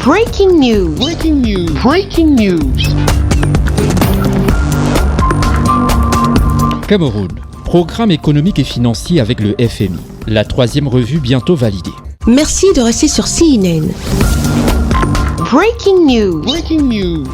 Breaking news. Breaking news. Breaking news. Cameroun. Programme économique et financier avec le FMI. La 3e revue bientôt validée. Merci de rester sur CNN. Breaking news. Breaking news.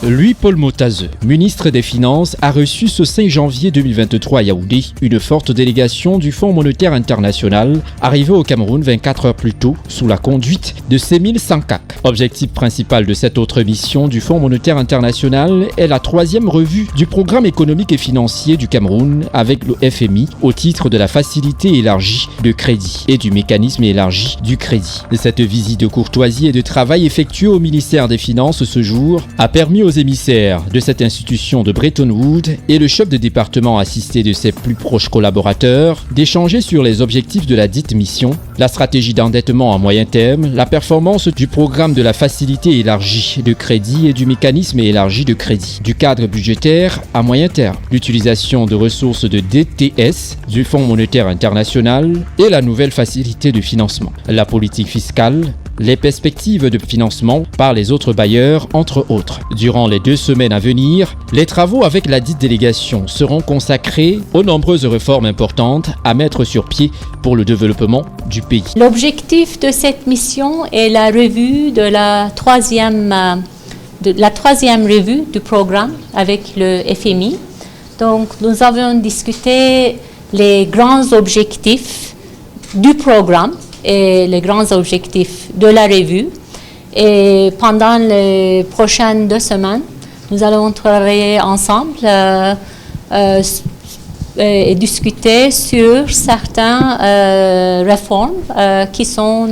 Louis-Paul Motazeux, ministre des Finances, a reçu ce 5 janvier 2023 à Yaoundé une forte délégation du Fonds monétaire international, arrivée au Cameroun 24 heures plus tôt sous la conduite de Semil Sankak. Objectif principal de cette autre mission du Fonds monétaire international est la 3e revue du programme économique et financier du Cameroun avec le FMI au titre de la facilité élargie de crédit et du mécanisme élargi du crédit. Cette visite de courtoisie et de travail effectuée au ministère des Finances ce jour a permis aux émissaires de cette institution de Bretton Woods et le chef de département assisté de ses plus proches collaborateurs d'échanger sur les objectifs de la dite mission, la stratégie d'endettement à moyen terme, la performance du programme de la facilité élargie de crédit et du mécanisme élargi de crédit, du cadre budgétaire à moyen terme, l'utilisation de ressources de DTS, du Fonds monétaire international et la nouvelle facilité de financement, la politique fiscale, les perspectives de financement par les autres bailleurs, entre autres. Durant les 2 semaines à venir, les travaux avec la dite délégation seront consacrés aux nombreuses réformes importantes à mettre sur pied pour le développement du pays. L'objectif de cette mission est la revue de la troisième revue du programme avec le FMI. Donc, nous avons discuté les grands objectifs du programme et les grands objectifs de la revue. Et pendant les prochaines 2 semaines, nous allons travailler ensemble et discuter sur certaines réformes qui sont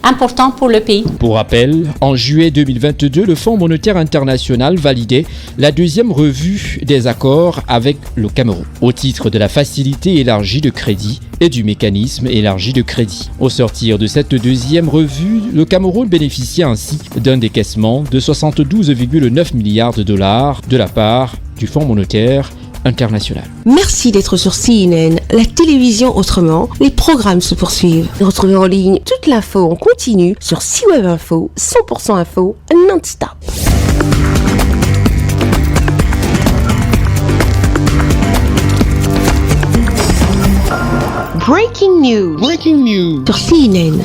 importantes pour le pays. Pour rappel, en juillet 2022, le Fonds monétaire international validait la 2e revue des accords avec le Cameroun au titre de la facilité élargie de crédit et du mécanisme élargi de crédit. Au sortir de cette 2e revue, le Cameroun bénéficiait ainsi d'un décaissement de 72,9 milliards de dollars de la part du Fonds monétaire international. Merci d'être sur CNN, la télévision autrement. Les programmes se poursuivent. Retrouvez en ligne toute l'info en continu sur C-Web Info, 100% info, non-stop. Breaking news. Breaking news. Sur CNN.